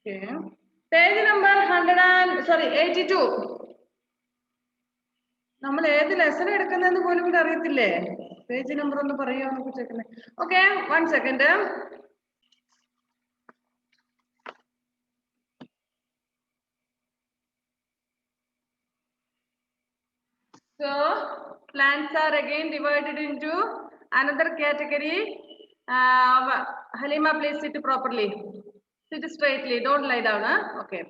Okay. Page number 82. നമ്മൾ ഏത് lesson എടുക്കുന്നതെന്ന് പോലും ഇവിടെ അറിയത്തില്ലേ? പേജ് നമ്പർ ഒന്ന് പറയുമോ നമുക്ക് check. Okay, 1 second. So plants are again divided into another category. Halima, please sit properly. Sit straightly. Don't lie down. Okay.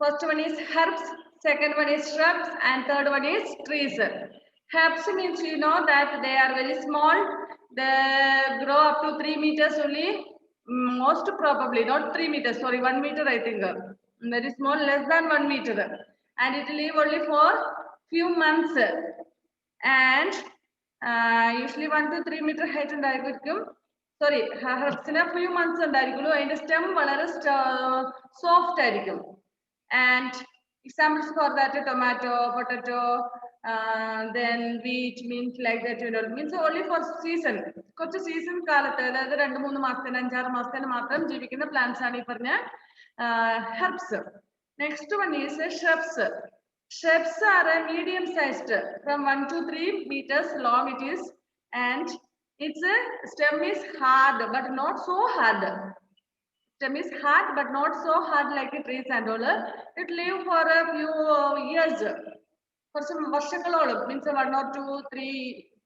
First one is herbs. Second one is shrubs, and third one is trees. Herbs means you know that they are very small. They grow up to 3 meters only. Most probably not 3 meters. Sorry, 1 meter I think. Very small, less than 1 meter. And it will live only for few months. And usually 1 to 3 meter height ഉണ്ടായിരിക്കും. Sorry, herbs in a few months ഉണ്ടായിരിക്കുള്ളൂ. അതിന്റെ stem വളരെ soft ആയിരിക്കും. And examples for that: tomato, potato, then wheat, means like that, you know, means only for season. കുറച്ച് season കാലത്ത്, അതായത് 2-3 മാസത്തിന് 5-6 മാസത്തിന് മാത്രം ജീവിക്കുന്ന പ്ലാന്റ്സ് ആണ് ഈ പറഞ്ഞ herbs. Next one is shrubs. Shrubs are a medium sized, from 1 to 3 meters long it is, and its stem is hard but not so hard. Stem is hard but not so hard like the trees and all. It live for a few years. For some വർഷങ്ങളോളം, means 1 or 2, 3,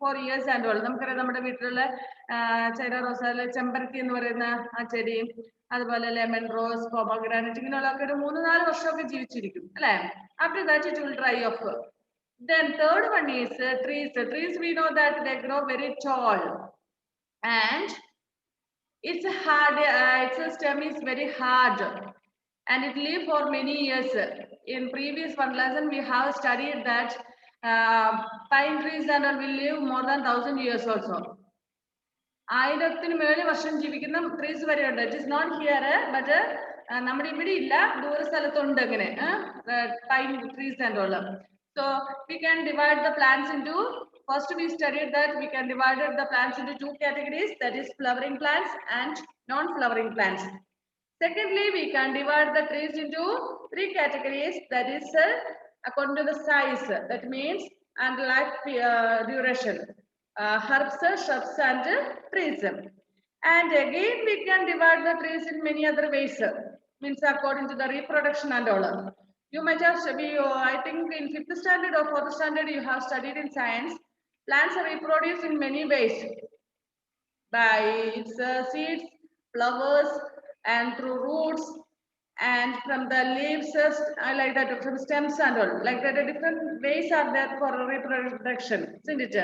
4 years and all. നമുക്കറിയാം നമ്മുടെ വീട്ടിലുള്ള China റോസ, ചെമ്പരത്തി എന്ന് പറയുന്ന ആ ചെടി, അതുപോലെ ലെമൺ റോസ്, പോമഗ്രാനൈറ്റ്, ഇങ്ങനെയുള്ളതൊക്കെ ഒരു 3-4 വർഷമൊക്കെ ജീവിച്ചിരിക്കും അല്ലെ. After that it will dry off. Then third one is trees. Trees, we know that they grow very tall and it's hard. Its stem is very hard and it live for many years. In previous one lesson we have studied that pine trees and all will live more than 1000 years also. 1000-ന് മേലെ വർഷം ജീവിക്കുന്ന trees വരെ ഉണ്ട്. It is not here, but നമ്മുടെ ഇവിടെ ഇല്ല, ദൂര സ്ഥലത്തുണ്ട് അങ്ങനെ pine trees and all. So we can divide the plants into, first we studied that we can divide the plants into 2 categories, that is flowering plants and non-flowering plants. Secondly, we can divide the trees into 3 categories, that is according to the size, that means and life duration. Herbs, shrubs and trees. And again we can divide the trees in many other ways, means according to the reproduction and all. You might have I think in 5th standard or 4th standard you have studied in science, plants are reproduced in many ways, by its seeds, flowers, and through roots, and from the leaves, like that, from stems and all, like that. Different ways are there for reproduction, isn't it?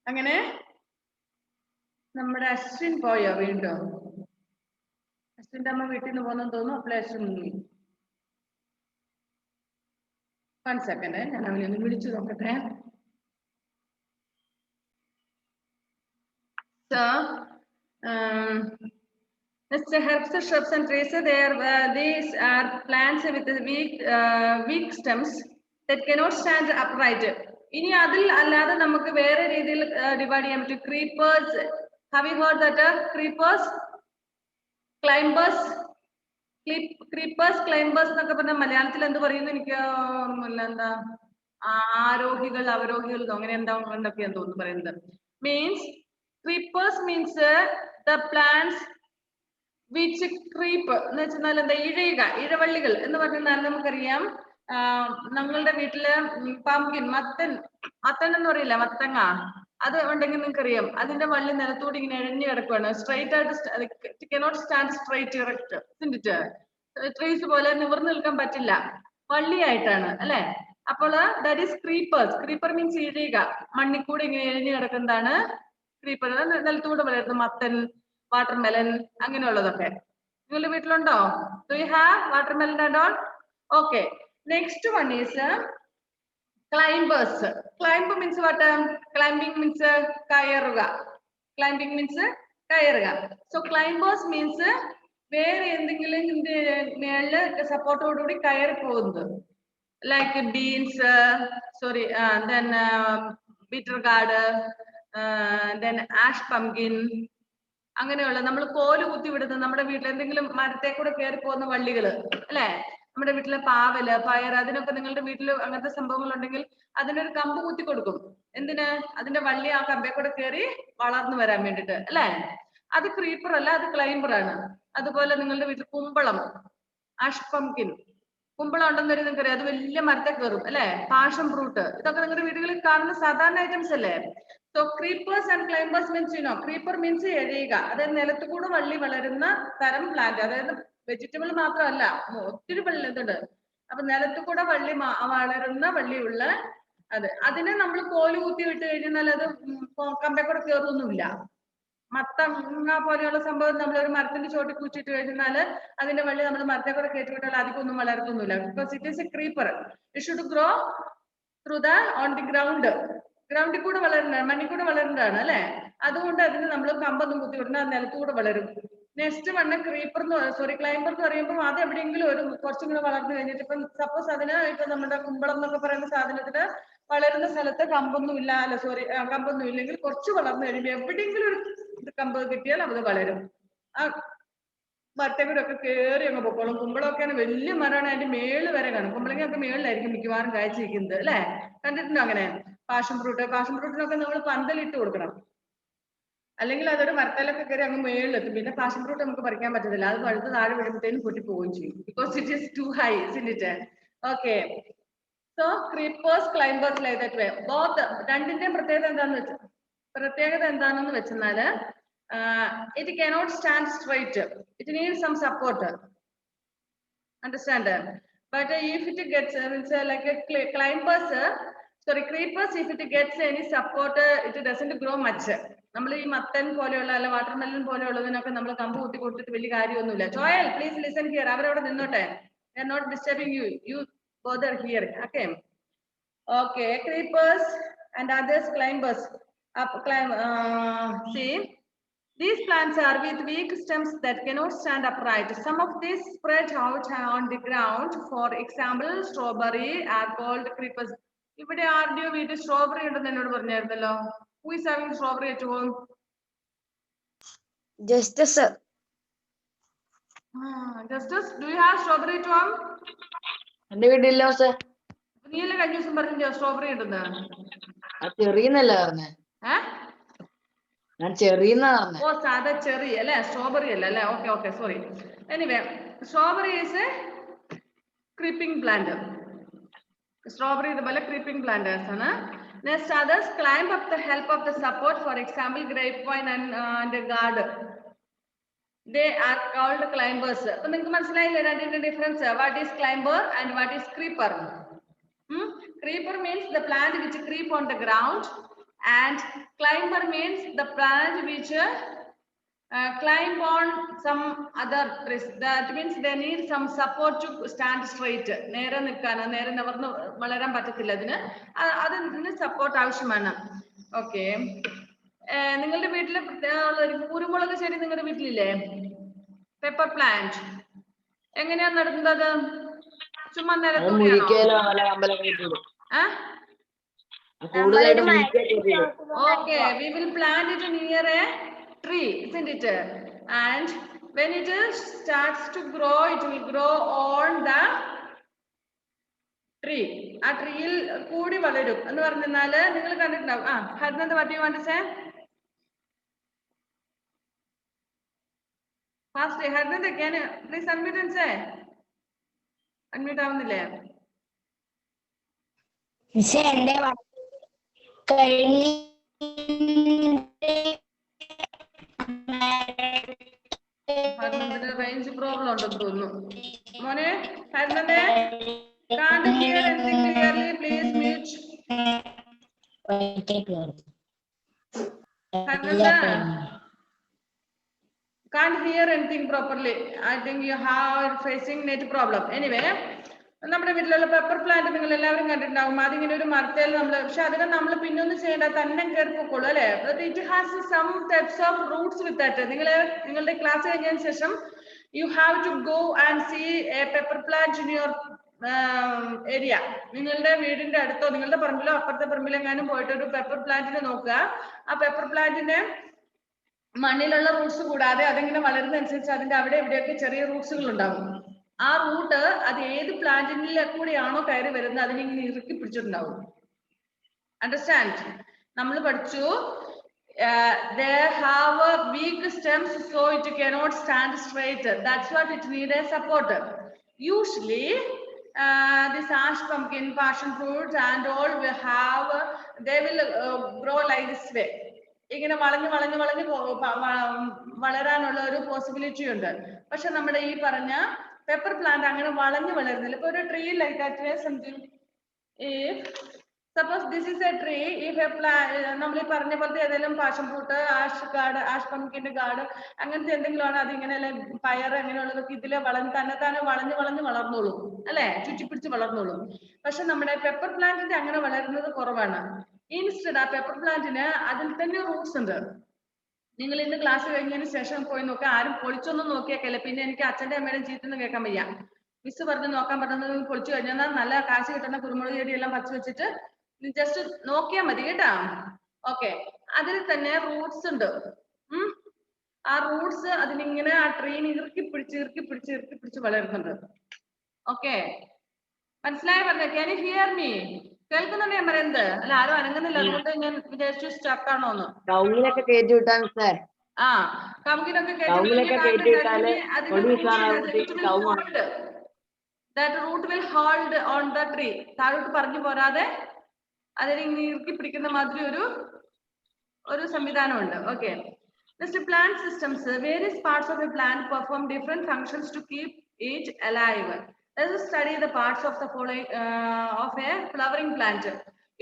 അങ്ങനെ നമ്മുടെ അശ്വിൻ പോയോ വീണ്ടും? അശ്വിന്റെ അമ്മ വീട്ടിൽ നിന്ന് പോകുന്നു തോന്നുന്നു. അപ്പോൾ അശ്വിൻ മുങ്ങി. 1 സെക്കൻഡ്, ഞാൻ അവനെ ഒന്ന് വിളിച്ചു നോക്കട്ടെ. So herbs, shrubs and trees, these are plants with weak stems that cannot stand upright. ഇനി അതിൽ അല്ലാതെ നമുക്ക് വേറെ രീതിയിൽ ഡിവൈഡ് ചെയ്യാൻ പറ്റും. Creepers, have you heard that? Creepers, climbers, climbers എന്നൊക്കെ പറഞ്ഞ മലയാളത്തിൽ എന്ത് പറയുന്നു എനിക്ക് എന്താ, ആരോഹികൾ, അവരോഹികൾ, അങ്ങനെ എന്തൊക്കെയാന്ന് തോന്നുന്നു പറയുന്നത്. Means creepers means the plants which creep എന്ന് വെച്ചാൽ എന്താ, ഇഴവള്ളികൾ എന്ന് പറഞ്ഞാൽ നമുക്കറിയാം. നമ്മളുടെ വീട്ടില് പംകിൻ, മത്തൻ എന്ന് പറയില്ല, മത്തങ്ങ, അത് ഉണ്ടെങ്കിൽ നിങ്ങൾക്കറിയാം. അതിന്റെ വള്ളി നിലത്തോട് ഇങ്ങനെ എഴഞ്ഞു കിടക്കുകയാണ്. സ്ട്രൈറ്റ് ആയിട്ട് cannot stand straight erect, trees പോലെ നിവർന്നു നിൽക്കാൻ പറ്റില്ല, വള്ളിയായിട്ടാണ് അല്ലെ. അപ്പോൾ that is creepers. Creeper means ഇഴയുക, മണ്ണിക്കൂടെ ഇങ്ങനെ എഴഞ്ഞു കിടക്കുന്നതാണ് ക്രീപ്പർ. നിലത്തൂടെ വളരുന്ന മത്തൻ, വാട്ടർമെലൻ, അങ്ങനെയുള്ളതൊക്കെ നിങ്ങളുടെ വീട്ടിലുണ്ടോ? Do you have watermelon and all? Okay. Next one is climbers. Climb means what? Climbing means കയറുക. Climbing means കയറുക. So climbers means വേറെ എന്തെങ്കിലും മേളില് സപ്പോർട്ടോടുകൂടി കയറി പോകുന്നത്, like beans, then bitter gourd, then ash pumpkin, അങ്ങനെയുള്ള നമ്മൾ കോല് കുത്തി വിടുന്ന നമ്മുടെ വീട്ടിൽ എന്തെങ്കിലും മരത്തെ കൂടെ കയറി പോകുന്ന വള്ളികള് അല്ലെ, നമ്മുടെ വീട്ടിലെ പാവല് പയർ അതിനൊക്കെ നിങ്ങളുടെ വീട്ടിൽ അങ്ങനത്തെ സംഭവങ്ങൾ ഉണ്ടെങ്കിൽ അതിനൊരു കമ്പ് കുത്തി കൊടുക്കും. എന്തിന്? അതിന്റെ വള്ളി ആ കമ്പേ കൂടെ കയറി വളർന്നു വരാൻ വേണ്ടിട്ട് അല്ലെ. അത് ക്രീപ്പർ അല്ല, അത് ക്ലൈംബർ ആണ്. അതുപോലെ നിങ്ങളുടെ വീട്ടിൽ കുമ്പളം, ആഷ് പംകിൻ, കുമ്പളം ഉണ്ടെന്ന് വരെ നിങ്ങൾക്ക് അറിയാം, അത് വലിയ മരത്തെ കയറും അല്ലെ. പാഷൻ ഫ്രൂട്ട്, ഇതൊക്കെ നിങ്ങളുടെ വീടുകളിൽ കാണുന്ന സാധാരണ ഐറ്റംസ് അല്ലേ. So creepers and climbers means creeper means എഴയുക, അതായത് നിലത്തുകൂടെ വള്ളി വളരുന്ന തരം പ്ലാന്റ്, അതായത് വെജിറ്റബിൾ മാത്രമല്ല, ഒത്തിരി വള്ളി ഇതുണ്ട്. അപ്പൊ നിലത്തുകൂടെ വള്ളി വളരുന്ന വള്ളിയുള്ള അതിനെ നമ്മൾ കോല് കുത്തി വിട്ട് കഴിഞ്ഞാൽ അത് കമ്പേ കൂടെ കയറൊന്നുമില്ല. മത്തങ്ങ പോലെയുള്ള സംഭവം നമ്മളൊരു മരത്തിന്റെ ചോട്ടിൽ കുച്ചിട്ട് കഴിഞ്ഞാല് അതിന്റെ വള്ളി നമ്മൾ മരത്തെ കൂടെ കയറ്റി വിട്ടാൽ അധികം ഒന്നും വളർത്തുന്നില്ല. Because it is a creeper. It should grow through on the ground. ഗ്രൗണ്ടിൽ കൂടെ വളരുന്നതാണ്, മണ്ണിൽ കൂടെ വളരുന്നതാണ് അല്ലെ. അതുകൊണ്ട് അതിന് നമ്മൾ കമ്പൊന്നും കുത്തി വിടുന്ന നിലത്തൂടെ വളരും. നെക്സ്റ്റ് വണ് ക്രീപ്പർ ക്ലൈംബർ എന്ന് പറയുമ്പോൾ അത് എവിടെയെങ്കിലും ഒരു കുറച്ചും കൂടെ വളർന്നു കഴിഞ്ഞിട്ട് ഇപ്പം സപ്പോസ് അതിന് ഇപ്പൊ നമ്മുടെ കുമ്പളം എന്നൊക്കെ പറയുന്ന സാധനത്തിന് വളരുന്ന സ്ഥലത്ത് കമ്പൊന്നും ഇല്ല, അല്ല കമ്പൊന്നും ഇല്ലെങ്കിൽ കുറച്ച് വളർന്നു കഴിയുമ്പോൾ എവിടെയെങ്കിലും ഒരു കമ്പ് കിട്ടിയാൽ അത് വളരും. ആ മരത്തെ കൂടെ ഒക്കെ കയറി അങ്ങ് പൊക്കോളും. കുമ്പളമൊക്കെയാണ് വലിയ മരമാണ്, അതിന്റെ മേള് വരെ കാണും. കുമ്പളങ്ങയൊക്കെ മേളിലായിരിക്കും മിക്കവാറും കാഴ്ചയിരിക്കുന്നത് അല്ലെ. കണ്ടിട്ടുണ്ടോ അങ്ങനെ? പാഷൻ ഫ്രൂട്ടിനൊക്കെ നമ്മൾ പന്തലിട്ട് കൊടുക്കണം, അല്ലെങ്കിൽ അതൊരു മരത്തേലൊക്കെ കയറി അങ്ങ് മേളിലെത്തും. പിന്നെ പാഷൻ ഫ്രൂട്ട് നമുക്ക് പറിക്കാൻ പറ്റത്തില്ല, അത് പഴുത്ത് താഴെ വീഴുമ്പോഴത്തേനും പൊട്ടി പോവുകയും ചെയ്യും. Because it is too high, isn't it? Okay. So creepers climbers like that way. Both രണ്ടിന്റെയും പ്രത്യേകത എന്താണെന്ന് വെച്ചെന്നാല് it cannot stand straight, it needs some support, understand? But if it gets like a creepers, if it gets any support, it doesn't grow much. നമ്മൾ ഈ മത്തൻ പോലെയുള്ള അല്ല watermelon പോലെയുള്ളതിനൊക്കെ നമ്മൾ കമ്പ് കുത്തി കൊടുത്തിട്ട് വലിയ കാര്യമൊന്നുമില്ല. ജോയൽ പ്ലീസ് ലിസൺ ഹിയർ, അവരവിടെ നിന്നോട്ടെ. they are not disturbing you, you bother here. Okay, creepers and others climbers see, these plants are with weak stems that cannot stand upright. Some of these spread out on the ground. For example, strawberry are called creepers. ഇവിടെ ആരുടെയോ വീട്ടിൽ strawberry ഉണ്ടെന്ന് എന്നോട് പറഞ്ഞായിരുന്നല്ലോ. Who is having strawberry at home? Justice sir. Justice, do you have strawberry at home? എന്റെ വീട്ടിലില്ല sir. നീയല്ലേ കഴിഞ്ഞ ദിവസം പറഞ്ഞില്ലേ സ്ട്രോബെറി ഉണ്ടെന്ന്? ചെറിയെന്നല്ല പറഞ്ഞേ. ഞാൻ ചെറിയെന്നാ പറഞ്ഞേ. ഓ സാധാ ചെറി അല്ലേ, സ്ട്രോബെറി അല്ല അല്ലേ. Okay okay, sorry. Anyway, strawberry is A creeping plant. Strawberry ഇതുപോലെ ക്രീപ്പിംഗ് പ്ലാന്റേഴ്സ് ആണ്. Next others climb up the help of the support. For example, grapevine and gourd, they are called climbers. അപ്പൊ നിങ്ങൾക്ക് മനസ്സിലായില്ലേ രണ്ടിന്റെ difference? What is climber and what is creeper? Creeper means the plant which creep on the ground, and climber means the plant which climb on some other trees. That means they need some support to stand straight. നേരെ നിൽക്കാൻ, നേരെ നിവർന്ന് വളരാൻ പറ്റത്തില്ല അതിന്, അതിന് support ആവശ്യമാണ്. Okay. നിങ്ങളുടെ വീട്ടില് കുരുമുളക് ചെടി നിങ്ങളുടെ വീട്ടിലില്ലേ? പെപ്പർ പ്ലാന്റ് എങ്ങനെയാ നടുന്നത്? ചുമ്മാ നിലത്തൂടെയാണോ? Okay, we will plant it near a tree, isn't it? And when it starts to grow, it will grow on the tree. ആ ട്രീയിൽ കൂടി വളരും എന്ന് പറഞ്ഞാല് നിങ്ങൾ കണ്ടിട്ടുണ്ടാവും. Harinanda, what do you want to say? Fast, Harinanda, can you please unmute and say? Unmute ആവുന്നില്ലേ? എന്റെ ഹരിനന്ദന് range problem ഉണ്ടെന്ന് തോന്നുന്നു. മോനെ ഹരിനന്ദേ, can't hear anything clearly, please mute. Hernanda, can't hear anything properly. I think you have facing net problem. Anyway, നമ്മുടെ വീട്ടിലുള്ള pepper plant നിങ്ങൾ എല്ലാവരും കണ്ടിട്ടുണ്ടാവും. അതിങ്ങനെ ഒരു മരത്തേൽ നമ്മൾ, പക്ഷെ അതിനെ നമ്മൾ പിന്നൊന്നും ചെയ്യേണ്ട, തന്നെ കയറി പൊക്കോളൂ അല്ലെ. It has some types of roots with that. നിങ്ങളുടെ ക്ലാസ് കഴിഞ്ഞതിന് ശേഷം you have to go and see a pepper plant in your area. നിങ്ങളുടെ വീടിന്റെ അടുത്തോ നിങ്ങളുടെ പറമ്പിലോ അപ്പുറത്തെ പറമ്പിലെങ്ങാനും പോയിട്ട് ഒരു പെപ്പർ പ്ലാന്റിനെ നോക്കുക. ആ പെപ്പർ പ്ലാന്റിന്റെ മണ്ണിലുള്ള റൂട്ട്സ് കൂടാതെ അതിങ്ങനെ വളരുന്നതനുസരിച്ച് അതിന്റെ അവിടെ എവിടെയൊക്കെ ചെറിയ റൂട്ട്സുകൾ ഉണ്ടാകും. ആ റൂട്ട് അത് ഏത് പ്ലാന്റിലെ കൂടെയാണോ കയറി വരുന്നത് അതിനിങ്ങനെ ഇറുക്കി പിടിച്ചിട്ടുണ്ടാവും. അണ്ടർസ്റ്റാൻഡ്? നമ്മൾ പഠിച്ചു they have weak stems so it cannot stand straight. That's what it needs a support. Usually this ash pumpkin, passion fruit and all will have, they will grow like this way. ഇങ്ങനെ വളഞ്ഞു വളഞ്ഞു വളഞ്ഞു വളരാനുള്ള ഒരു possibility ഉണ്ട്. പക്ഷെ നമ്മുടെ ഈ പറഞ്ഞ പെപ്പർ പ്ലാന്റ് അങ്ങനെ വളഞ്ഞു വളരുന്നില്ല. ഇപ്പൊ ഒരു tree like that something, if suppose this is a tree, if a plant, നമ്മൾ ഈ പറഞ്ഞ പോലത്തെ ഏതെങ്കിലും പാഷൻ ഫ്രൂട്ട്, ആഷ് പംകിന്റെ ഗാർഡ് അങ്ങനത്തെ എന്തെങ്കിലും ആണ്, അതിങ്ങനെ പയർ അങ്ങനെയുള്ളതൊക്കെ ഇതിലെ തന്നെ വളഞ്ഞു വളഞ്ഞു വളർന്നോളും അല്ലെ, ചുറ്റിപ്പിടിച്ച് വളർന്നോളും. പക്ഷെ നമ്മുടെ പെപ്പർ പ്ലാന്റിന്റെ അങ്ങനെ വളരുന്നത് കുറവാണ്. ഇൻസ്റ്റഡ് ആ പെപ്പർ പ്ലാന്റിന് അതിൽ തന്നെ റൂട്ട്സ് ഉണ്ട്. നിങ്ങൾ ഇന്ന് ക്ലാസ് കഴിഞ്ഞതിന് ശേഷം പോയി നോക്കുക, ആരും പൊളിച്ചൊന്നും നോക്കിയേക്കല്ലേ. പിന്നെ എനിക്ക് അച്ഛന്റെ അമ്മയുടെ ചീത്തൊന്നും കേൾക്കാൻ വയ്യ. മിസ് പറഞ്ഞ് നോക്കാൻ പറഞ്ഞത് പൊളിച്ചു കഴിഞ്ഞാൽ നല്ല കാശ് കിട്ടുന്ന കുരുമുളക് ചെടി എല്ലാം പച്ച വെച്ചിട്ട് ജസ്റ്റ് നോക്കിയാൽ മതി കേട്ടാ. ഓക്കെ, അതിൽ തന്നെ റൂട്ട്സ് ഉണ്ട്. ആ റൂട്ട്സ് അതിനിങ്ങനെ ആ ട്രീന് ഇറുക്കി പിടിച്ച് വളരുന്നുണ്ട്. ഓക്കെ, മനസ്സിലായി പറഞ്ഞ? Can you here me? കേൾക്കുന്നുണ്ട് ഞാൻ പറയുന്നത്? അല്ല, ആരും അനങ്ങുന്നില്ല, അതുകൊണ്ട് ഞാൻ വിചാരിച്ചു സ്റ്റക്ക് ആണോന്ന്. കവുങ്ങിലൊക്കെ കയറ്റി വിട്ടാൽ മിസ്സേ, ആ കവുങ്ങിനൊക്കെ that root will hold on the tree. താഴോട്ട് പറഞ്ഞു പോരാതെ അതിനെ ഇറുക്കി പിടിക്കുന്ന മാതിരി ഒരു സംവിധാനമുണ്ട്. Okay, next plant systems. Various parts of a plant perform different functions to keep it alive. Let us study the parts of the following of a flowering plant.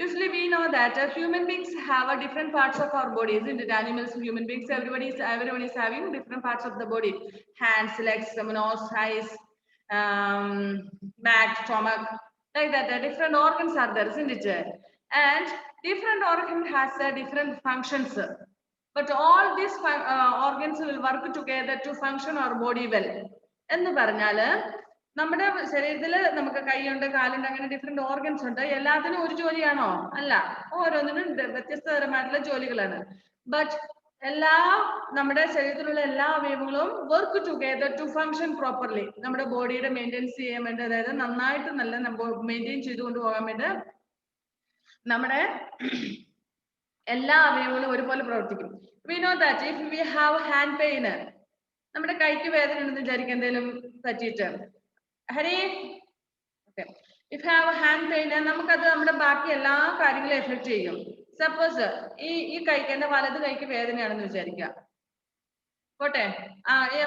Usually we know that human beings have a different parts of our bodies. In the animals, human beings, everyone is having different parts of the body: hands, legs, nose, eyes, back, stomach, like that. Different organs are there, isn't it? And different organ has different functions, but all these organs will work together to function our body well. എന്ന് പറഞ്ഞാല് നമ്മുടെ ശരീരത്തില് നമുക്ക് കൈയുണ്ട്, കാലുണ്ട്, അങ്ങനെ different organs ഉണ്ട്. എല്ലാത്തിനും ഒരു ജോലിയാണോ? അല്ല, ഓരോന്നിനും വ്യത്യസ്തതരമായിട്ടുള്ള ജോലികളാണ്. ബട്ട് നമ്മുടെ ശരീരത്തിലുള്ള എല്ലാ അവയവങ്ങളും work together to function properly. നമ്മുടെ ബോഡിയുടെ മെയിൻറ്റെയിൻസ് ചെയ്യാൻ വേണ്ടി, അതായത് നന്നായിട്ട് മെയിൻറ്റെയിൻ ചെയ്തുകൊണ്ട് പോകാൻ വേണ്ടി നമ്മുടെ എല്ലാ അവയവങ്ങളും ഒരുപോലെ പ്രവർത്തിക്കും. We know that if we have hand pain, നമ്മുടെ കൈക്ക് വേദന ഉണ്ടെന്ന് വിചാരിക്കുക, എന്തെങ്കിലും പറ്റിയിട്ട്. Hari, okay, if have hand pain, നമുക്കത് നമ്മുടെ ബാക്കി എല്ലാ കാര്യങ്ങളും എഫക്ട് ചെയ്യും. സപ്പോസ് ഈ കൈക്ക്, എന്റെ വലത് കൈക്ക് വേദനയാണെന്ന് വിചാരിക്കുക, പോട്ടെ.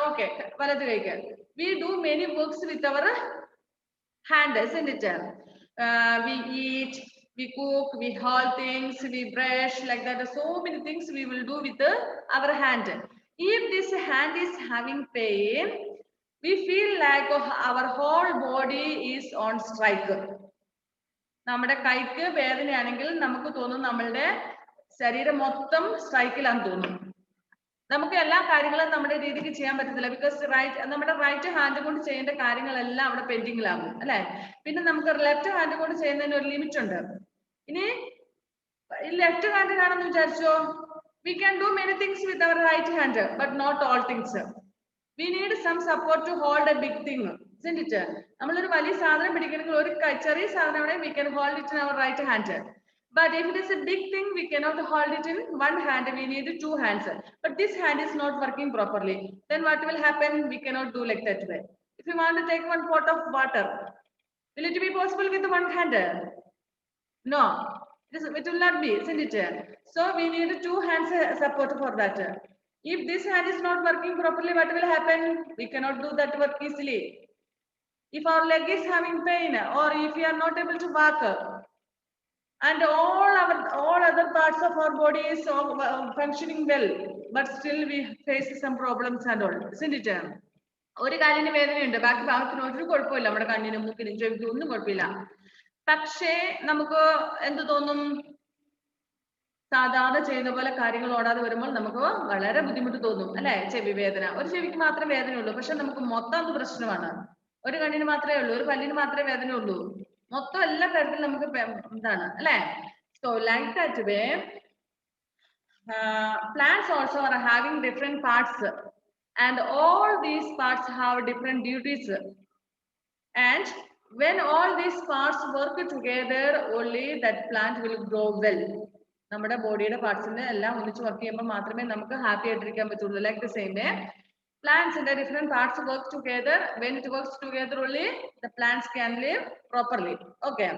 ഓക്കെ, വലത് കൈക്ക് we do many works with our hand, isn't it? We eat, we cook, we haul things, we brush, like that. So many things we will do with our hand. If this hand is having pain, we feel like our whole body is on strike. നമ്മുടെ കൈക്ക് വേദനയാണെങ്കിൽ നമുക്ക് തോന്നും നമ്മളുടെ ശരീരം മൊത്തം സ്ട്രൈക്കിലാന്ന് തോന്നും. നമുക്ക് എല്ലാ കാര്യങ്ങളും നമ്മുടെ രീതിക്ക് ചെയ്യാൻ പറ്റത്തില്ല. ബിക്കോസ് നമ്മുടെ റൈറ്റ് ഹാൻഡ് കൊണ്ട് ചെയ്യേണ്ട കാര്യങ്ങളെല്ലാം അവിടെ പെൻഡിങ്ങിലാകും അല്ലെ. പിന്നെ നമുക്ക് ലെഫ്റ്റ് ഹാൻഡ് കൊണ്ട് ചെയ്യുന്നതിന് ഒരു ലിമിറ്റ് ഉണ്ട്. ഇനി ലെഫ്റ്റ് ഹാൻഡിലാണെന്ന് വിചാരിച്ചോ, we can do many things with our right hand, but not all things. We need some support to hold a big thing, isn't it? നമ്മളൊരു വലിയ സാധനം പിടിക്കണമെങ്കിൽ ഒരു ചെറിയ സാധനം we can hold it in our right hand. But if it is a big thing, we cannot hold it in one hand. We need two hands. But this hand is not working properly. Then what will happen? We cannot do like that way. If you want to take one pot of water, will it be possible with one hand? No, it will not be, isn't it? So we need two hands support for that. If this hand is not working properly, what will happen? We cannot do that work easily. If our leg is having pain, or if we are not able to walk, and all other parts of our body is functioning well, but still we face some problems and all, isn't it? ഒരു കാലിന് വേദനയുണ്ട്, ബാക്കി ഭാഗത്തിന് ഒരു കുഴപ്പമില്ല, നമ്മുടെ കണ്ണിനും മൂക്കിനും ചെവിക്കും ഒന്നും കുഴപ്പമില്ല. പക്ഷേ നമുക്ക് എന്ത് തോന്നും? സാധാരണ ചെയ്യുന്ന പോലെ കാര്യങ്ങൾ ഓടാതെ വരുമ്പോൾ നമുക്ക് വളരെ ബുദ്ധിമുട്ട് തോന്നും അല്ലെ. ചെവി വേദന, ഒരു ചെവിക്ക് മാത്രമേ വേദനയുള്ളൂ, പക്ഷെ നമുക്ക് മൊത്തം പ്രശ്നമാണ്. ഒരു കണ്ണിന് മാത്രമേ ഉള്ളൂ, ഒരു പല്ലിന് മാത്രമേ വേദനയുള്ളൂ, മൊത്തം എല്ലാ കാര്യത്തിലും നമുക്ക് എന്താണ് അല്ലെ. So like that way plants also are having different parts, and all these parts have different duties. And when all these parts work together, only that plant will grow well. നമ്മുടെ ബോഡിയുടെ പാർട്സിന്റെ എല്ലാം ഒന്നിച്ച് വർക്ക് ചെയ്യുമ്പോൾ മാത്രമേ നമുക്ക് happy ആയിട്ടിരിക്കാൻ പറ്റുള്ളൂ. Like the same way plants in the different parts work together. When it works together only the plants can live properly. Okay.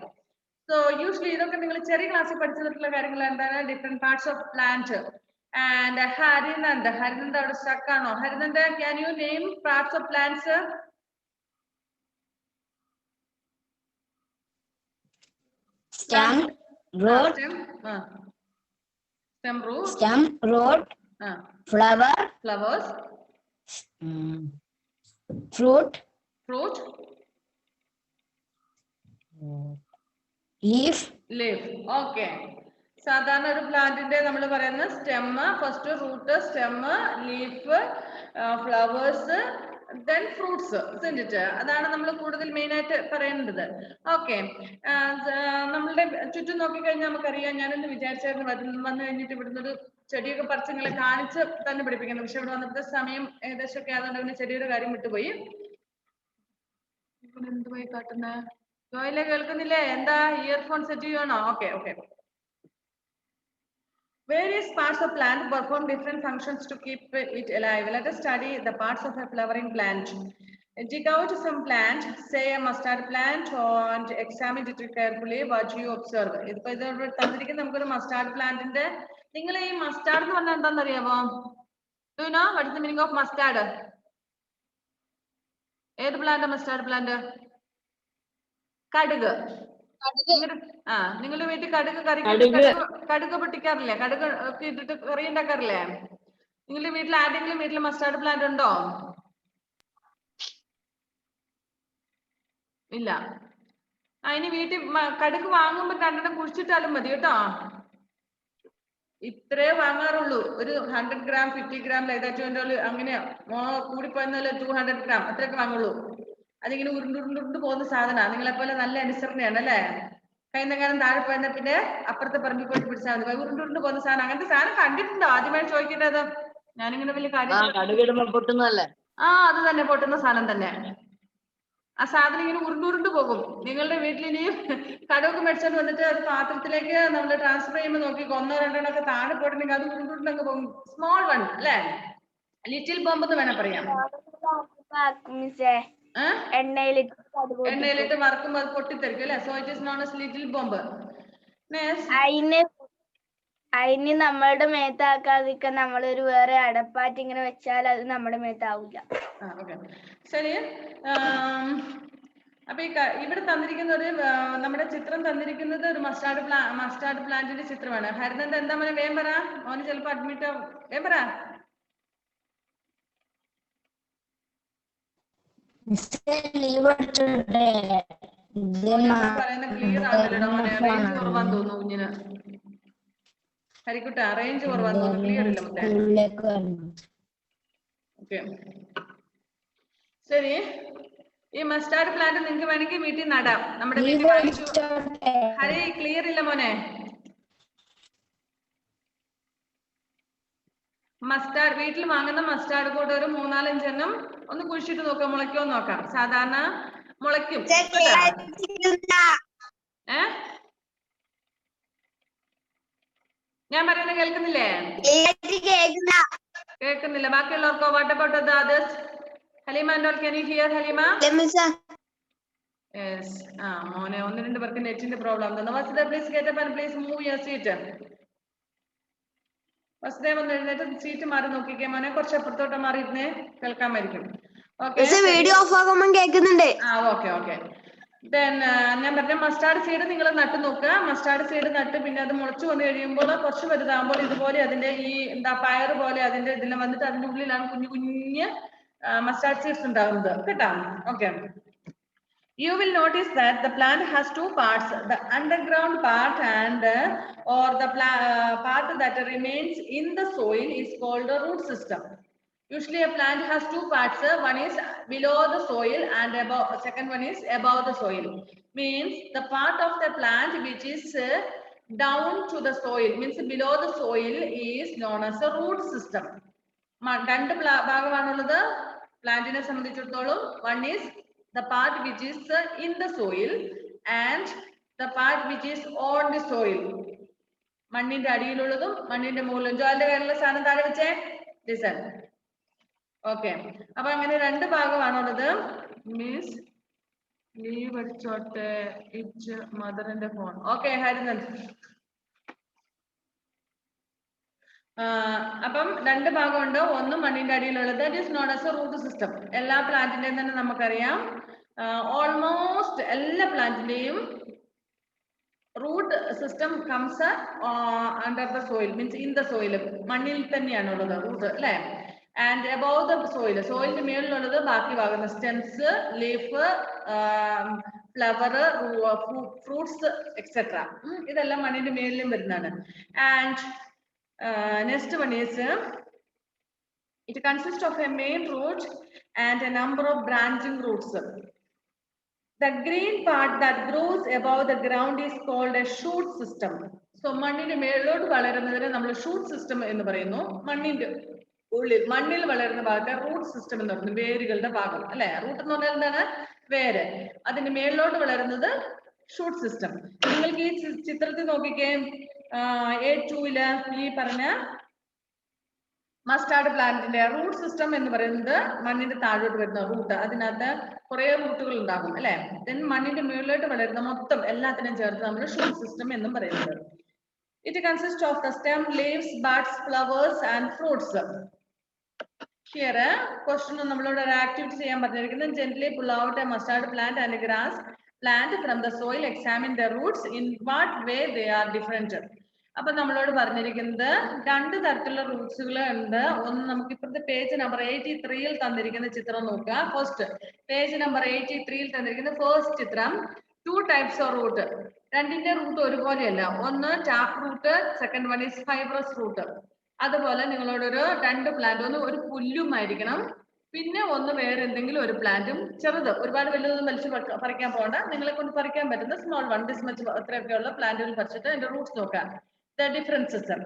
So usually ഇതൊക്കെ നിങ്ങൾ ചെറിയ ക്ലാസ്സിൽ പഠിച്ചിട്ടുള്ള കാര്യങ്ങൾ എന്താണ്? Different parts of plant. And Harinand അവിടെ stuck ആണോ? Harinand, can you name parts of plants? Stem, root, stem, root, flowers, fruit, leaf. Okay. സാധാരണ ഒരു പ്ലാന്റിന്റെ നമ്മൾ പറയുന്ന stem, first root, stem, leaf, flowers, then fruits, isn't it? അതാണ് നമ്മൾ കൂടുതൽ മെയിൻ ആയിട്ട് പറയേണ്ടത്. ഓക്കെ. നമ്മളുടെ ചുറ്റും നോക്കിക്കഴിഞ്ഞാൽ നമുക്കറിയാം. ഞാനെന്ന് വിചാരിച്ചായിരുന്നു വന്നു കഴിഞ്ഞിട്ട് ഇവിടുന്ന് ഒരു ചെടിയൊക്കെ പറിച്ചങ്ങളെ കാണിച്ച് തന്നെ പഠിപ്പിക്കുന്നത്. പക്ഷെ ഇവിടെ വന്നപ്പോൾ സമയം ഏകദേശം ഒക്കെ ആയതുകൊണ്ട് പിന്നെ ചെടിയുടെ കാര്യം വിട്ടുപോയി. എന്തുപോയി കാട്ടുന്നേ? ജോയിലെ കേൾക്കുന്നില്ലേ? എന്താ ഇയർഫോൺ സെറ്റ് ചെയ്യണോ? Okay okay. Various parts of plant perform different functions to keep it alive. Let us study the parts of a flowering plant. Dig out some plant, say a mustard plant, and examine it carefully. What you observe. ഇതിപ്പോ ഇതോട് തന്നിരിക്കുന്ന നമുക്കൊരു mustard പ്ലാന്റിന്റെ, നിങ്ങൾ ഈ mustard എന്ന് പറഞ്ഞാൽ എന്താണെന്ന് അറിയാമോ? Do you know what is the meaning of mustard? ഏത് പ്ലാന്റ്? Mustard plant. കടുക്. നിങ്ങളുടെ വീട്ടിൽ കടുക് പൊട്ടിക്കാറില്ലേ? കടുക് ഒക്കെ ഇട്ടിട്ട് കറി ഉണ്ടാക്കാറില്ലേ? നിങ്ങളുടെ വീട്ടിൽ ആരെങ്കിലും വീട്ടിൽ മസ്റ്റാർഡ് പ്ലാന്റ് ഉണ്ടോ? ഇല്ല. ഇനി വീട്ടിൽ കടുക് വാങ്ങുമ്പോ രണ്ടെണ്ണം കുഴിച്ചിട്ടാലും മതി കേട്ടോ. ഇത്രേ വാങ്ങാറുള്ളൂ. ഒരു 100 gram 50 gram ലൈതാറ്റുവിന്റെ അങ്ങനെ കൂടിപ്പോയെന്നാല് 200 gram അത്രയൊക്കെ വാങ്ങുള്ളൂ. അതിങ്ങനെ ഉരുണ്ടുരുണ്ട് പോകുന്ന സാധനമാണ്. നിങ്ങളെ പോലെ നല്ല അനുസരണയാണ് അല്ലേ? കൈന്നകാലം താഴെ പോയെന്നാ പിന്നെ അപ്പുറത്തെ പറമ്പിൽ പോയിട്ട് പിടിച്ചാൽ മതി. ഉരുണ്ടുരുണ്ട് പോകുന്ന സാധനം. അങ്ങനത്തെ സാധനം കണ്ടിട്ടുണ്ടോ? ആദ്യമായി ചോദിക്കേണ്ടത്. ഞാനിങ്ങനെ വലിയ കാര്യം അത് തന്നെ, പൊട്ടുന്ന സാധനം തന്നെ. ആ സാധനം ഇങ്ങനെ ഉരുണ്ടുരുണ്ട് പോകും. നിങ്ങളുടെ വീട്ടിൽ ഇനി കടുക് മേടിച്ചോണ്ട് വന്നിട്ട് അത് പാത്രത്തിലേക്ക് നമ്മൾ ട്രാൻസ്ഫർ ചെയ്യുമ്പോൾ നോക്കി 1-2 ഒക്കെ താഴെ പോയിട്ടുണ്ടെങ്കിൽ അത് ഉരുണ്ടുരുണ്ടൊക്കെ പോകും. സ്മോൾ വൺ അല്ലേ? ലിറ്റിൽ ബോംബ് എന്ന് വേണം പറയാം. എണ്ണയിലിട്ട് വറക്കുമ്പോൾ അത് പൊട്ടിത്തെറിക്കും അല്ലെ? So it is known as little bomb. അതിന് നമ്മളുടെ മേത്താക്കാതിരിക്കാൻ നമ്മളൊരു വേറെ അടപ്പാറ്റ് ഇങ്ങനെ വെച്ചാൽ അത് നമ്മുടെ മേത്താവില്ല. ശരി. അപ്പൊ ഇവിടെ തന്നിരിക്കുന്ന ഒരു നമ്മുടെ ചിത്രം തന്നിരിക്കുന്നത് ഒരു മസ്റ്റാർഡ് പ്ലാന്റിന്റെ ചിത്രമാണ്. ഹരിനന്ദ് എന്താ മോനെ? വേഗം പറ. മോന് ചിലപ്പോ അഡ്മിറ്റ് ആവും. വേഗം പറ. പറയുന്ന ക്ലിയർ ആണല്ലോ മോനെ. റേഞ്ച് കുറവാന്ന് തോന്നുന്നു കുഞ്ഞിന്. ഹരിക്കുട്ട റേഞ്ച് കുറവാന്ന് തോന്നുന്നു. ക്ലിയർ ഇല്ല മൊത്തം. ഓക്കെ ശരി. ഈ മസ്റ്റാർഡ് പ്ലാന്റ് നിങ്ങൾക്ക് വേണമെങ്കിൽ വീട്ടിൽ നടാം. നമ്മുടെ വീട്ടിൽ വാങ്ങിച്ചു. ഹരി ക്ലിയർ ഇല്ല മോനെ. മസ്റ്റാർഡ് വീട്ടിൽ വാങ്ങുന്ന മസ്റ്റാർഡ് കൂടെ ഒരു 3-4 എണ്ണം ഒന്ന് കുഴിച്ചിട്ട് നോക്കാം. മുളയ്ക്കോ നോക്കാം. സാധാരണ മുളയ്ക്കും. ഞാൻ പറയുന്നത് കേൾക്കുന്നില്ലേ? കേൾക്കുന്നില്ല. ബാക്കിയുള്ളവർക്കോ? What about the others? Haleema and all, can you hear Halima? Yes. മോനെ 1-2 പേർക്ക് നെറ്റിന്റെ പ്രോബ്ലം തന്നെ. Vasudev please get up and please move your seat. Vasudev ഒന്ന് എഴുന്നേറ്റ് സീറ്റ് മാറി നോക്കിക്കേ മോനെ. കുറച്ച് അപ്പുറത്തോട്ട് മാറിയിരുന്നേ, കേൾക്കാമായിരിക്കും. വീഡിയോ ഓഫ് ആകുമ്പോൾ കേൾക്കുന്നുണ്ട്. ഓക്കെ. ദെൻ ഞാൻ പറഞ്ഞ മസ്റ്റാർഡ് സീഡ് നിങ്ങൾ നട്ട് നോക്കുക. മസ്റ്റാർഡ് സീഡ് നട്ട് പിന്നെ അത് മുളച്ചു വന്നു കഴിയുമ്പോൾ കുറച്ച് വലുതാകുമ്പോൾ ഇതുപോലെ അതിന്റെ ഈ പയർ പോലെ അതിന്റെ ഇതിൽ വന്നിട്ട് അതിന്റെ ഉള്ളിലാണ് കുഞ്ഞു mustard seeds ഉണ്ടാകുന്നത് കേട്ടോ. Okay. You will notice that the plant has 2 parts, the underground part and or the part that remains in the soil is called the root system. Usually a plant has 2 parts. One is below the soil and second one is above the soil. Means the part of the plant which is down to the soil means below the soil is known as a root system. രണ്ട് ഭാഗമാണുള്ളത് പ്ലാന്റിനെ സംബന്ധിച്ചിടത്തോളം. One is the part which is in the soil and the part which is on the soil. മണ്ണിന്റെ അടിയിലുള്ളതും മണ്ണിന്റെ മുകളിലും. ജോലിന്റെ കയ്യിലുള്ള സാധനം താഴെ വെച്ചേ. Listen. Okay, അപ്പൊ അങ്ങനെ രണ്ട് ഭാഗമാണുള്ളത്. മീൻസ് ലീവ് അടിച്ചോട്ടെ ഇച്ച് മദറിന്റെ ഫോൺ. ഓക്കെ ഹരിനൻ. അപ്പം രണ്ട് ഭാഗമുണ്ട്. ഒന്ന് മണ്ണിന്റെ അടിയിലുള്ളത്, that is known as a root system. എല്ലാ പ്ലാന്റിന്റെയും തന്നെ നമുക്കറിയാം, ഓൾമോസ്റ്റ് എല്ലാ പ്ലാന്റിന്റെയും root system comes under the soil means in the soil. മണ്ണിൽ തന്നെയാണുള്ളത് റൂട്ട് അല്ലെ. ആൻഡ് അബൌവ് ദ സോയിൽ, സോയിലിന്റെ മേളിലുള്ളത് ബാക്കി ഭാഗം stems, leaf, flower, fruits etcetera. ഇതെല്ലാം മണ്ണിന്റെ മേളിലും വരുന്നതാണ്. And next one is it consists of a main root and a number of branching roots. The green part that grows above the ground is called a shoot system. So മണ്ണിന്റെ മേളിലോട്ട് വളരുന്നതിനെ നമ്മൾ shoot system എന്ന് പറയുന്നു. മണ്ണിന്റെ ഉള്ളിൽ മണ്ണിൽ വളരുന്ന ഭാഗത്തെ റൂട്ട് സിസ്റ്റം എന്ന് പറയുന്നത് വേരുകളുടെ ഭാഗം അല്ലെ. റൂട്ട് എന്ന് പറഞ്ഞാൽ എന്താണ്? വേര്. അതിന്റെ മേളിലോട്ട് വളരുന്നത് ഷൂട്ട് സിസ്റ്റം. നിങ്ങൾക്ക് ഈ ചിത്രത്തിൽ നോക്കിക്കേ, A2-ല് ഈ പറഞ്ഞ മസ്റ്റാർഡ് പ്ലാന്റിന്റെ റൂട്ട് സിസ്റ്റം എന്ന് പറയുന്നത് മണ്ണിന്റെ താഴോട്ട് വരുന്ന റൂട്ട്. അതിനകത്ത് കുറെ റൂട്ടുകൾ ഉണ്ടാകും അല്ലെ. ദെൻ മണ്ണിന്റെ മുകളിലോട്ട് വളരുന്ന മൊത്തം എല്ലാത്തിനും ചേർത്ത് നമ്മൾ ഷൂട്ട് സിസ്റ്റം എന്നും പറയുന്നത്. It consist of the stem, leaves, buds, flowers and fruits. Here question നമ്മളോട് ഒരു ആക്ടിവിറ്റി ചെയ്യാൻ പറഞ്ഞിരിക്കുന്നത്, gently pull out A mustard plant and grass plant from the soil, examine the Roots, in what way they are different. അപ്പൊ നമ്മളോട് പറഞ്ഞിരിക്കുന്നത് രണ്ട് തരത്തിലുള്ള റൂട്ട്സുകൾ ഉണ്ട്. ഒന്ന് നമുക്ക് ഇപ്പോഴത്തെ പേജ് നമ്പർ 83-ൽ തന്നിരിക്കുന്ന ചിത്രം നോക്കുക. ഫസ്റ്റ് പേജ് നമ്പർ 83-ൽ തന്നിരിക്കുന്ന ഫസ്റ്റ് ചിത്രം. 2 types of root. രണ്ടിന്റെ റൂട്ട് ഒരുപോലെയല്ല. ഒന്ന് tap root, second one is fibrous root. അതുപോലെ നിങ്ങളോടൊരു രണ്ട് പ്ലാന്റ്, ഒന്ന് ഒരു പുല്ലുമായിരിക്കണം, പിന്നെ ഒന്ന് വേറെ എന്തെങ്കിലും ഒരു പ്ലാന്റും ചെറുത്, ഒരുപാട് വലുതൊന്നും വലിച്ചു പറിക്കാൻ പോകണ്ട, നിങ്ങളെ കൊണ്ട് പറിക്കാൻ പറ്റുന്ന സ്മോൾ വൺ ദിസ് മച്ച് അത്രയൊക്കെയുള്ള പ്ലാന്റുകൾ പറിച്ചിട്ട് അതിന്റെ റൂട്ട്സ് നോക്കാം. The differences.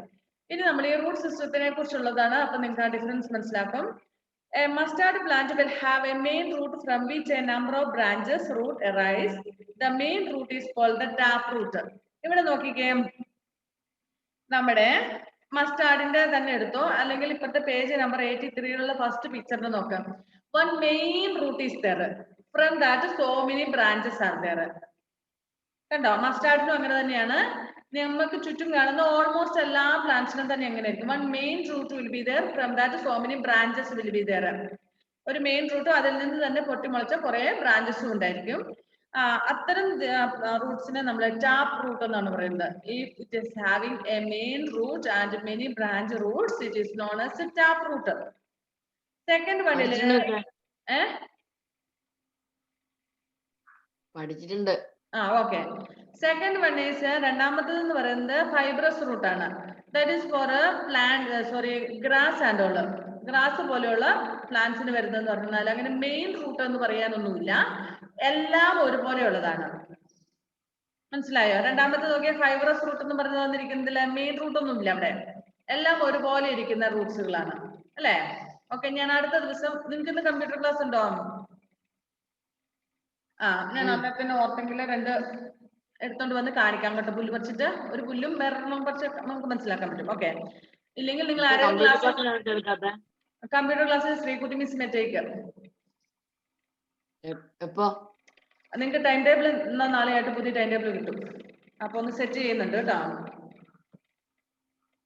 ഇനി നമ്മൾ ഈ റൂട്ട് സിസ്റ്റത്തിനെ കുറിച്ചുള്ളതാണ്. അപ്പൊ നിങ്ങൾക്ക് ആ ഡിഫറൻസ് മനസ്സിലാക്കും. A mustard plant will have a main root from which a number of branches root arise. The main root is called the tap root. ഇവിടെ നോക്കിക്കേ, നമ്മുടെ മസ്റ്റാർഡിന്റെ തന്നെ എടുത്തോ, അല്ലെങ്കിൽ ഇപ്പോഴത്തെ പേജ് നമ്പർ 83-ലുള്ള ഫസ്റ്റ് പിക്ചറിന് നോക്കാം. One main root is there. From that so many branches are there. കണ്ടോ? മസ്റ്റാർഡിനും അങ്ങനെ തന്നെയാണ്. നമുക്ക് ചുറ്റും കാണുന്ന ഓൾമോസ്റ്റ് എല്ലാ പ്ലാന്റ്സിനും തന്നെ എങ്ങനെയായിരിക്കും? One main root will be there, from that so many branches will be there. ഒരു മെയിൻ റൂട്ടും അതിൽ നിന്ന് തന്നെ പൊട്ടിമുളച്ച കുറെ ബ്രാഞ്ചസും ഉണ്ടായിരിക്കും. അത്തരം റൂട്ട്സിനെ നമ്മൾ ടാപ്പ് റൂട്ട് എന്നാണ് പറയുന്നത്. If it is having a main root and many branch roots, it is known as a tap root. Second വണ്ണില് പഠിച്ചിട്ടുണ്ട്. ഓക്കെ. സെക്കൻഡ് വൺ ഈസ്, രണ്ടാമത്തത് എന്ന് പറയുന്നത് ഫൈബ്രസ് റൂട്ട് ആണ്. That is for plant grass and all. Grass പോലെയുള്ള പ്ലാന്റ്സിന് വരുന്നതെന്ന് പറഞ്ഞാൽ അങ്ങനെ മെയിൻ റൂട്ട് എന്ന് പറയാനൊന്നുമില്ല, എല്ലാം ഒരുപോലെയുള്ളതാണ്. മനസ്സിലായോ? രണ്ടാമത്തെ നോക്കിയ ഫൈബ്രസ് റൂട്ട് എന്ന് പറഞ്ഞു തന്നിരിക്കുന്നതിൽ മെയിൻ റൂട്ട് ഒന്നും ഇല്ല, അവിടെ എല്ലാം ഒരുപോലെ ഇരിക്കുന്ന റൂട്ട്സുകളാണ് അല്ലെ. ഓക്കെ, ഞാൻ അടുത്ത ദിവസം, നിങ്ങൾക്ക് ഇന്ന് കമ്പ്യൂട്ടർ ക്ലാസ് ഉണ്ടോ? ഞാൻ അന്നത്തെ ഓർത്തെങ്കിൽ രണ്ട് എടുത്തോണ്ട് വന്ന് കാണിക്കാം കേട്ടോ. പുല്ല് പറിച്ചിട്ട് ഒരു പുല്ലും വേറൊരെണ്ണം പറിച്ച് നമുക്ക് മനസ്സിലാക്കാൻ പറ്റും. ഓക്കെ, ഇല്ലെങ്കിൽ നിങ്ങൾ കമ്പ്യൂട്ടർ ക്ലാസ് ശ്രീകുട്ടി മിസ് മെറ്റേക്ക് നിങ്ങൾക്ക് ടൈം ടേബിൾ ഇന്നോ നാളെയായിട്ട് പുതിയ ടൈം ടേബിൾ കിട്ടും. അപ്പൊ ഒന്ന് സെറ്റ് ചെയ്യുന്നുണ്ട് കേട്ടോ.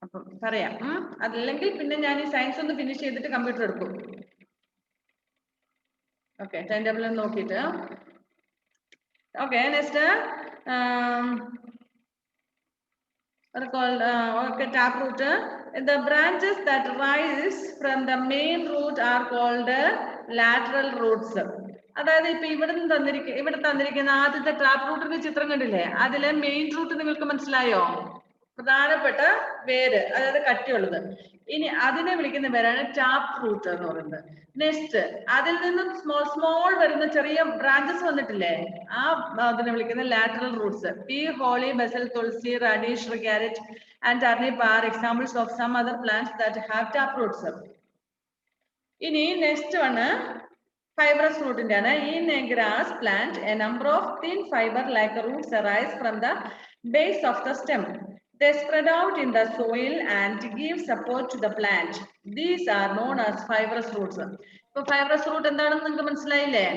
അപ്പം പറയാം. അതല്ലെങ്കിൽ പിന്നെ ഞാൻ ഈ സയൻസ് ഒന്ന് ഫിനിഷ് ചെയ്തിട്ട് കമ്പ്യൂട്ടർ എടുക്കും. ഓക്കെ, ടൈം ടേബിൾ നോക്കിയിട്ട്. Okay, next tap root. The branches that rise from the main root are called lateral roots. അതായത് ഇപ്പൊ ഇവിടെ തന്നിരിക്കുന്ന ആദ്യത്തെ ടാപ്പ് റൂട്ടിന്റെ ചിത്രം കണ്ടില്ലേ? അതിലെ മെയിൻ റൂട്ട് നിങ്ങൾക്ക് മനസ്സിലായോ? പ്രധാനപ്പെട്ട വേര്, അതായത് കട്ടിയുള്ളത്. ഇനി അതിനെ വിളിക്കുന്ന പേരാണ് ടാപ്പ് റൂട്ട് എന്ന് പറയുന്നത്. നെക്സ്റ്റ് അതിൽ നിന്നും സ്മോൾ വരുന്ന ചെറിയ ബ്രാഞ്ചസ് വന്നിട്ടില്ലേ, ആ അതിനെ വിളിക്കുന്ന lateral roots. Pea, holy, basil, tulsi, radish, carrot and turnip are examples of some other plants that have tap roots. ഇനി next one fibrous root in a grass plant, a number of thin fiber like roots arise from the base of the stem. They spread out in the soil and give support to the plant. These are known as fibrous roots. So fibrous root എന്താണെന്ന് നിങ്ങൾക്ക് മനസ്സിലായില്ലേ?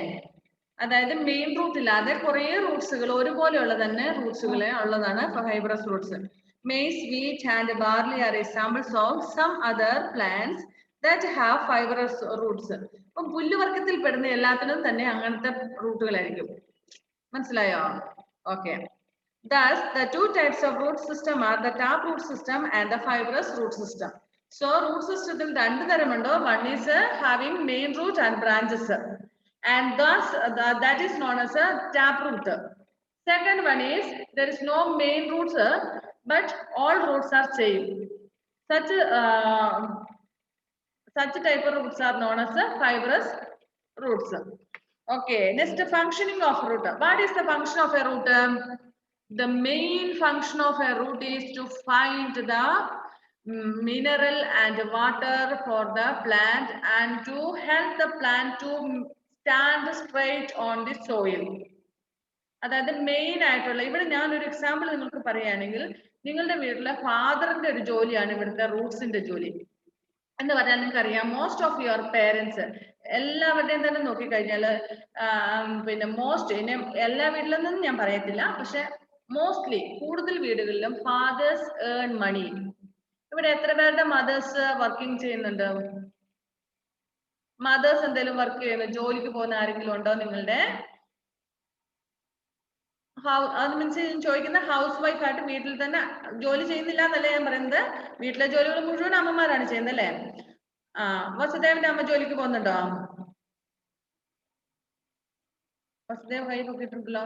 അതായത് main root ഇല്ലാതെ കുറെ റൂട്ട്സുകൾ ഒരുപോലെയുള്ള തന്നെ റൂട്ട്സുകളെ ഉള്ളതാണ് fibrous Roots. Maize, wheat and barley are examples of some other plants that have fibrous roots. അപ്പം പുല്ലുവർഗത്തിൽ പെടുന്ന എല്ലാത്തിനും തന്നെ അങ്ങനത്തെ റൂട്ടുകളായിരിക്കും. മനസ്സിലായോ? Okay. Thus, the two types of root system are the tap root system and the fibrous root system. So, root system രണ്ട് തരമുണ്ട്. One is having main root and branches, and thus that is known as a tap root. Second one is there is no main roots, but all roots are same. Such type of roots are known as the fibrous roots. Okay, next functioning of root. What is the function of a root? The main function of a root is to find the mineral and water for the plant and to help the plant to stand straight on the soil. അതായത് main ആയിട്ടുള്ള ഇവിടെ ഞാനൊരു example നിങ്ങൾക്ക് പറയുകയാണെങ്കിൽ, നിങ്ങളുടെ വീട്ടിലെ ഫാദറിന്റെ ഒരു ജോലിയാണ് ഇവിടുത്തെ റൂട്ട്സിന്റെ ജോലി എന്ന് പറഞ്ഞാൽ നിങ്ങൾക്ക് അറിയാം, മോസ്റ്റ് ഓഫ് യുവർ പേരൻസ് എല്ലാവരുടെയും തന്നെ നോക്കിക്കഴിഞ്ഞാൽ പിന്നെ മോസ്റ്റ് എല്ലാ വീട്ടിലൊന്നും ഞാൻ പറയത്തില്ല, പക്ഷെ മോസ്റ്റ്ലി കൂടുതൽ വീടുകളിലും ഫാദേഴ്സ് ഏൺ മണി. ഇവിടെ എത്ര പേരുടെ മദേഴ്സ് വർക്കിംഗ് ചെയ്യുന്നുണ്ട്? മദേഴ്സ് എന്തെങ്കിലും വർക്ക് ചെയ്യുന്നു, ജോലിക്ക് പോകുന്ന ആരെങ്കിലും ഉണ്ടോ നിങ്ങളുടെ? അത് മീൻസ് ചോദിക്കുന്ന ഹൗസ് വൈഫ് ആയിട്ട് വീട്ടിൽ തന്നെ ജോലി ചെയ്യുന്നില്ല എന്നല്ല ഞാൻ പറയുന്നത്, വീട്ടിലെ ജോലികൾ മുഴുവൻ അമ്മമാരാണ് ചെയ്യുന്നത് അല്ലേ? വസുദേവിന്റെ അമ്മ ജോലിക്ക് പോകുന്നുണ്ടോ? വസുദേവ് കൈ പൊക്കിയിട്ടുണ്ടല്ലോ.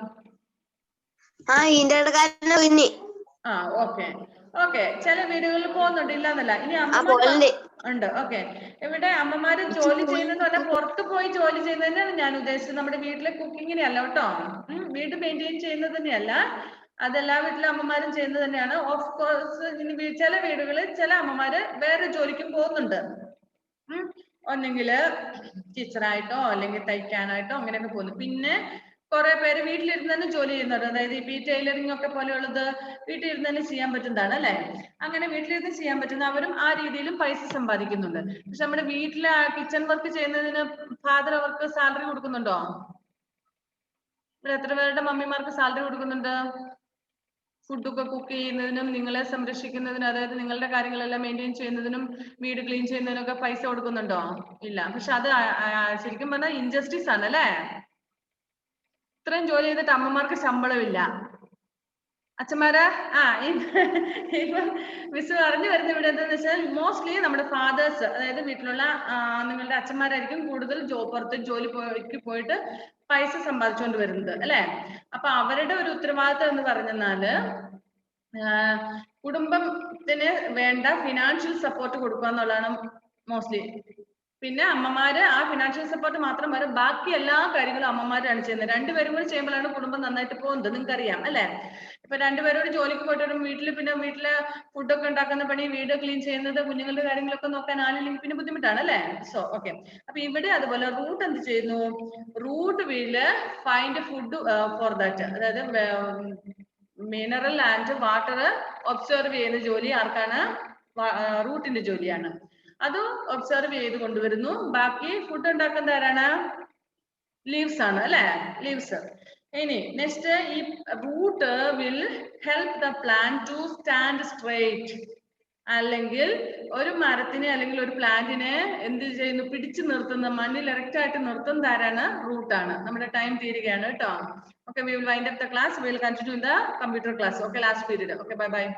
ഓക്കെ ചില വീടുകളിൽ പോകുന്നുണ്ട്, ഇല്ലാന്നല്ല. ഇനി അമ്മമാര് ഉണ്ട്. ഓക്കെ, ഇവിടെ അമ്മമാര് ജോലി ചെയ്യുന്നത് പറഞ്ഞാൽ പുറത്ത് പോയി ജോലി ചെയ്യുന്നതന്നെയാണ് ഞാൻ ഉദ്ദേശിച്ചത്. നമ്മുടെ വീട്ടിലെ കുക്കിങ്ങിനെ അല്ല കേട്ടോ, വീട് മെയിൻറ്റെയിൻ ചെയ്യുന്നത് തന്നെയല്ല, അതെല്ലാ വീട്ടിലെ അമ്മമാരും ചെയ്യുന്നത് തന്നെയാണ്. ഓഫ് കോഴ്സ് ഇനി ചില വീടുകളിൽ ചില അമ്മമാര് വേറെ ജോലിക്കും പോകുന്നുണ്ട്. ഒന്നെങ്കിൽ ടീച്ചറായിട്ടോ അല്ലെങ്കിൽ തയ്ക്കാനായിട്ടോ അങ്ങനെയൊക്കെ പോകുന്നു. പിന്നെ കുറെ പേര് വീട്ടിലിരുന്ന് തന്നെ ജോലി ചെയ്യുന്നുണ്ട്. അതായത് ഇപ്പൊ ഈ ടൈലറിംഗ് ഒക്കെ പോലെയുള്ളത് വീട്ടിലിരുന്ന് തന്നെ ചെയ്യാൻ പറ്റുന്നതാണ് അല്ലെ? അങ്ങനെ വീട്ടിലിരുന്ന് ചെയ്യാൻ പറ്റുന്ന അവരും ആ രീതിയിലും പൈസ സമ്പാദിക്കുന്നുണ്ട്. പക്ഷെ നമ്മുടെ വീട്ടിലെ കിച്ചൺ വർക്ക് ചെയ്യുന്നതിന് ഫാദർ അവർക്ക് സാലറി കൊടുക്കുന്നുണ്ടോ? ഇവിടെ എത്ര പേരുടെ മമ്മിമാർക്ക് സാലറി കൊടുക്കുന്നുണ്ട്? ഫുഡൊക്കെ കുക്ക് ചെയ്യുന്നതിനും നിങ്ങളെ സംരക്ഷിക്കുന്നതിനും, അതായത് നിങ്ങളുടെ കാര്യങ്ങളെല്ലാം മെയിൻറ്റെയിൻ ചെയ്യുന്നതിനും വീട് ക്ലീൻ ചെയ്യുന്നതിനൊക്കെ പൈസ കൊടുക്കുന്നുണ്ടോ? ഇല്ല. പക്ഷെ അത് ശരിക്കും പറഞ്ഞാൽ ഇൻജസ്റ്റിസ് ആണ് അല്ലേ? ഇത്രയും ജോലി ചെയ്തിട്ട് അമ്മമാർക്ക് ശമ്പളമില്ല. അച്ഛന്മാരെ ഇപ്പൊ മിസ് പറഞ്ഞു വരുന്ന ഇവിടെ എന്താന്ന് വെച്ചാൽ മോസ്റ്റ്ലി നമ്മുടെ ഫാദേഴ്സ്, അതായത് വീട്ടിലുള്ള നിങ്ങളുടെ അച്ഛന്മാരായിരിക്കും കൂടുതൽ പുറത്ത് ജോലിക്ക് പോയിട്ട് പൈസ സമ്പാദിച്ചുകൊണ്ട് വരുന്നത് അല്ലെ? അപ്പൊ അവരുടെ ഒരു ഉത്തരവാദിത്തം എന്ന് പറഞ്ഞാല് കുടുംബത്തിന് വേണ്ട ഫിനാൻഷ്യൽ സപ്പോർട്ട് കൊടുക്കുക എന്നുള്ളതാണ് മോസ്റ്റ്ലി. പിന്നെ അമ്മമാര് ആ ഫിനാൻഷ്യൽ സപ്പോർട്ട് മാത്രം വരെ ബാക്കി എല്ലാ കാര്യങ്ങളും അമ്മമാരാണ് ചെയ്യുന്നത്. രണ്ടുപേരും കൂടി ചെയ്യുമ്പോഴാണ് കുടുംബം നന്നായിട്ട് പോകുന്നത്. നിങ്ങൾക്ക് അറിയാം അല്ലെ? ഇപ്പൊ രണ്ടുപേരോട് ജോലിക്ക് പോയിട്ട് വരും, പിന്നെ വീട്ടിലെ ഫുഡൊക്കെ ഉണ്ടാക്കുന്ന പണി, വീട് ക്ലീൻ ചെയ്യുന്നത്, കുഞ്ഞുങ്ങളുടെ കാര്യങ്ങളൊക്കെ നോക്കാൻ ആളില്ലെങ്കിൽ പിന്നെ ബുദ്ധിമുട്ടാണ് അല്ലെ? സോ ഓക്കെ, അപ്പൊ ഇവിടെ അതുപോലെ റൂട്ട് എന്ത് ചെയ്യുന്നു? Root will find food for that, അതായത് മിനറൽ ആൻഡ് വാട്ടർ ഒബ്സർവ് ചെയ്യുന്ന ജോലി ആർക്കാണ്? റൂട്ടിന്റെ ജോലിയാണ്. അത് ഒബ്സർവ് ചെയ്ത് കൊണ്ടുവരുന്നു. ബാക്കി ഫുഡ് ഉണ്ടാക്കുന്നത് ആരാണ്? ലീവ്സ് ആണ് അല്ലെ? ലീവ്സ്. ഇനി നെക്സ്റ്റ്, ഈ root will help the plant to stand straight. അല്ലെങ്കിൽ ഒരു മരത്തിനെ അല്ലെങ്കിൽ ഒരു പ്ലാന്റിനെ എന്ത് ചെയ്യുന്നു? പിടിച്ചു നിർത്തുന്ന, മണ്ണിൽ എറക്റ്റ് ആയിട്ട് നിർത്തുന്നത് ആരാണ്? റൂട്ടാണ്. നമ്മുടെ ടൈം തീരുകയാണ് കേട്ടോ. Okay, we will wind up the class. We will continue in the computer class. Okay, last period. Okay, bye bye.